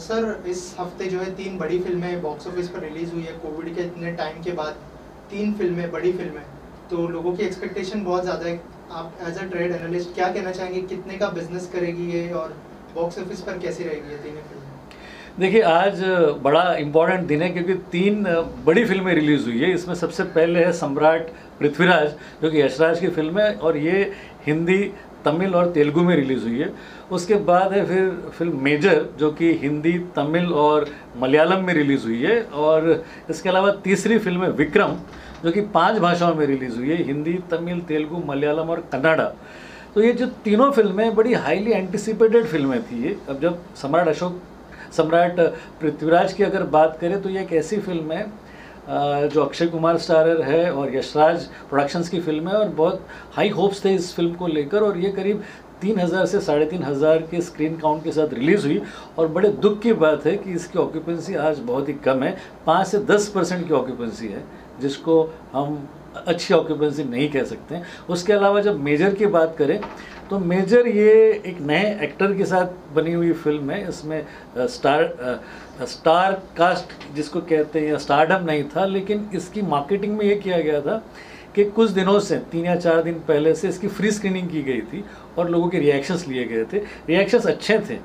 Sir इस हफ्ते जो है 3 बड़ी फिल्में बॉक्स ऑफिस पर रिलीज हुई है कोविड के इतने टाइम के बाद। 3 फिल्में बड़ी फिल्में, तो लोगों की एक्सपेक्टेशन बहुत ज़्यादा है। आप एज अ ट्रेड एनालिस्ट क्या कहना चाहेंगे, कितने का बिजनेस करेगी ये और बॉक्स ऑफिस पर कैसी रहेगी ये तीनों फिल्में? देखिए, आज बड़ा इम्पॉर्टेंट दिन है क्योंकि 3 बड़ी फिल्में रिलीज़ हुई है। इसमें सबसे पहले है सम्राट पृथ्वीराज, जो कि यशराज की फिल्म है और ये हिंदी, तमिल और तेलुगु में रिलीज़ हुई है। उसके बाद है फिर फिल्म मेजर, जो कि हिंदी, तमिल और मलयालम में रिलीज़ हुई है। और इसके अलावा तीसरी फिल्म है विक्रम, जो कि 5 भाषाओं में रिलीज़ हुई है, हिंदी, तमिल, तेलुगु, मलयालम और कन्नड़ा। तो ये जो तीनों फिल्में बड़ी हाईली एंटिसिपेटेड फिल्में थी ये। अब जब सम्राट पृथ्वीराज की अगर बात करें तो ये एक ऐसी फिल्म है जो अक्षय कुमार स्टारर है और यशराज प्रोडक्शंस की फिल्म है और बहुत हाई होप्स थे इस फिल्म को लेकर। और ये करीब 3000 से 3500 के स्क्रीन काउंट के साथ रिलीज़ हुई। और बड़े दुख की बात है कि इसकी ऑक्यूपेंसी आज बहुत ही कम है, 5 से 10% की ऑक्यूपेंसी है, जिसको हम अच्छी ऑक्यूपेंसी नहीं कह सकते हैं। उसके अलावा जब मेजर की बात करें तो मेजर ये एक नए एक्टर के साथ बनी हुई फिल्म है। इसमें स्टार कास्ट जिसको कहते हैं, स्टारडम नहीं था, लेकिन इसकी मार्केटिंग में ये किया गया था कि कुछ दिनों से 3 या 4 दिन पहले से इसकी फ्री स्क्रीनिंग की गई थी और लोगों के रिएक्शंस लिए गए थे। रिएक्शंस अच्छे थे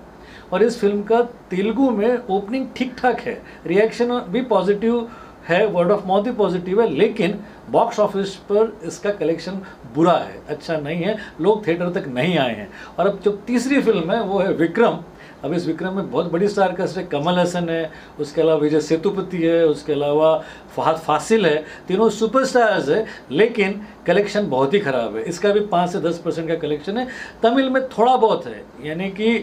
और इस फिल्म का तेलुगु में ओपनिंग ठीक ठाक है, रिएक्शन भी पॉजिटिव है, वर्ड ऑफ माउथ भी पॉजिटिव है, लेकिन बॉक्स ऑफिस पर इसका कलेक्शन बुरा है, अच्छा नहीं है, लोग थिएटर तक नहीं आए हैं। और अब जो तीसरी फिल्म है वो है विक्रम। अब इस विक्रम में बहुत बड़ी स्टार कास्ट है, कमल हसन है, उसके अलावा विजय सेतुपति है, उसके अलावा फहद फासिल है, तीनों सुपरस्टार्स है, लेकिन कलेक्शन बहुत ही ख़राब है। इसका भी 5 से 10% का कलेक्शन है। तमिल में थोड़ा बहुत है, यानी कि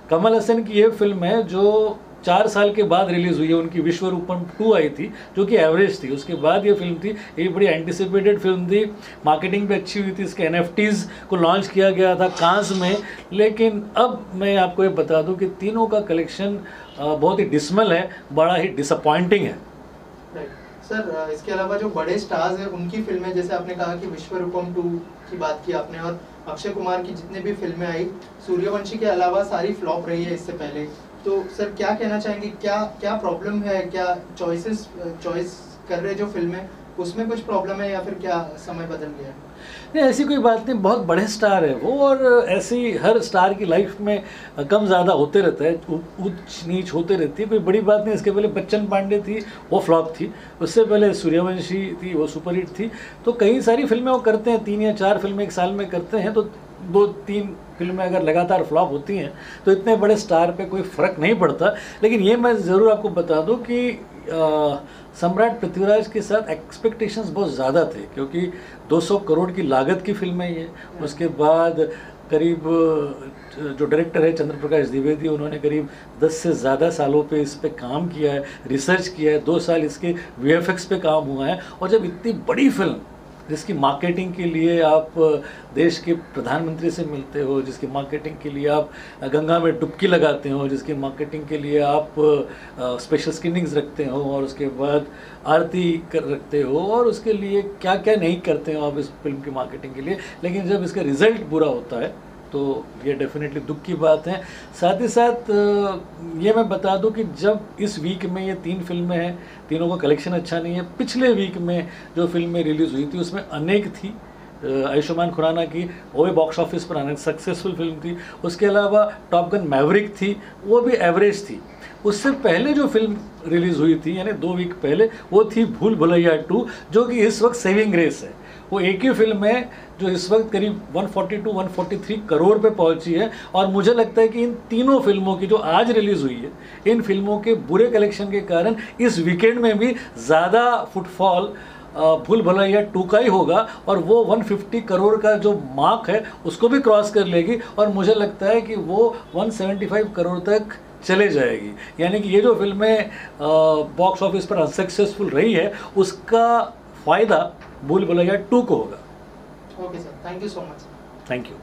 कमल हसन की ये फिल्म है जो 4 साल के बाद रिलीज़ हुई है। उनकी विश्वरूपम 2 आई थी जो कि एवरेज थी, उसके बाद ये फिल्म थी। ये बड़ी एंटिसिपेटेड फिल्म थी, मार्केटिंग भी अच्छी हुई थी, इसके NFTs को लॉन्च किया गया था कांस में। लेकिन अब मैं आपको ये बता दूं कि तीनों का कलेक्शन बहुत ही डिसमल है, बड़ा ही डिसअपॉइंटिंग है। सर इसके अलावा जो बड़े स्टार्स हैं उनकी फिल्में, जैसे आपने कहा कि विश्वरूपम 2 की बात की आपने, और अक्षय कुमार की जितने भी फिल्में आई, सूर्यवंशी के अलावा सारी फ्लॉप रही है इससे पहले। तो सर क्या कहना चाहेंगे, क्या प्रॉब्लम है, क्या चॉइस कर रहे जो फिल्में उसमें कुछ प्रॉब्लम है या फिर क्या समय बदल गया है? नहीं, ऐसी कोई बात नहीं, बहुत बड़े स्टार है वो और ऐसी हर स्टार की लाइफ में कम ज़्यादा होते रहता है, ऊंच नीच होते रहती है, कोई बड़ी बात नहीं। इसके पहले बच्चन पांडे थी, वो फ्लॉप थी। उससे पहले सूर्यवंशी थी, वो सुपरहिट थी। तो कई सारी फिल्में वो करते हैं, 3 या 4 फिल्में एक साल में करते हैं। तो 2-3 फिल्में अगर लगातार फ्लॉप होती हैं तो इतने बड़े स्टार पे कोई फ़र्क नहीं पड़ता। लेकिन ये मैं ज़रूर आपको बता दूं कि सम्राट पृथ्वीराज के साथ एक्सपेक्टेशंस बहुत ज़्यादा थे, क्योंकि 200 करोड़ की लागत की फिल्म है ये। उसके बाद करीब जो डायरेक्टर है चंद्र प्रकाश द्विवेदी, उन्होंने करीब 10 से ज़्यादा सालों पे इस पे काम किया है, रिसर्च किया है, 2 साल इसके VFX पे काम हुआ है। और जब इतनी बड़ी फिल्म जिसकी मार्केटिंग के लिए आप देश के प्रधानमंत्री से मिलते हो, जिसकी मार्केटिंग के लिए आप गंगा में डुबकी लगाते हो, जिसकी मार्केटिंग के लिए आप स्पेशल स्क्रीनिंग्स रखते हो और उसके बाद आरती रखते हो और उसके लिए क्या क्या नहीं करते हो आप इस फिल्म की मार्केटिंग के लिए, लेकिन जब इसका रिज़ल्ट बुरा होता है तो ये डेफिनेटली दुख की बात है। साथ ही साथ ये मैं बता दूं कि जब इस वीक में ये 3 फिल्में हैं, तीनों का कलेक्शन अच्छा नहीं है। पिछले वीक में जो फिल्में रिलीज़ हुई थी उसमें अनेक थी, आयुष्मान खुराना की, वो भी बॉक्स ऑफिस पर सक्सेसफुल फिल्म थी। उसके अलावा टॉप गन मैवरिक थी, वो भी एवरेज थी। उससे पहले जो फिल्म रिलीज़ हुई थी यानी 2 वीक पहले, वो थी भूल भुलैया 2, जो कि इस वक्त सेविंग ग्रेस है। वो एक ही फिल्म है जो इस वक्त करीब 142-143 करोड़ पे पहुंची है। और मुझे लगता है कि इन तीनों फिल्मों की जो आज रिलीज़ हुई है, इन फिल्मों के बुरे कलेक्शन के कारण इस वीकेंड में भी ज़्यादा फुटफॉल भूल भुलैया 2 का ही होगा और वो 150 करोड़ का जो मार्क है उसको भी क्रॉस कर लेगी। और मुझे लगता है कि वो 175 करोड़ तक चले जाएगी। यानी कि ये जो फिल्में बॉक्स ऑफिस पर अनसक्सेसफुल रही है उसका फ़ायदा भूल भुलैया 2 को होगा। Okay sir, thank you so much. Thank you.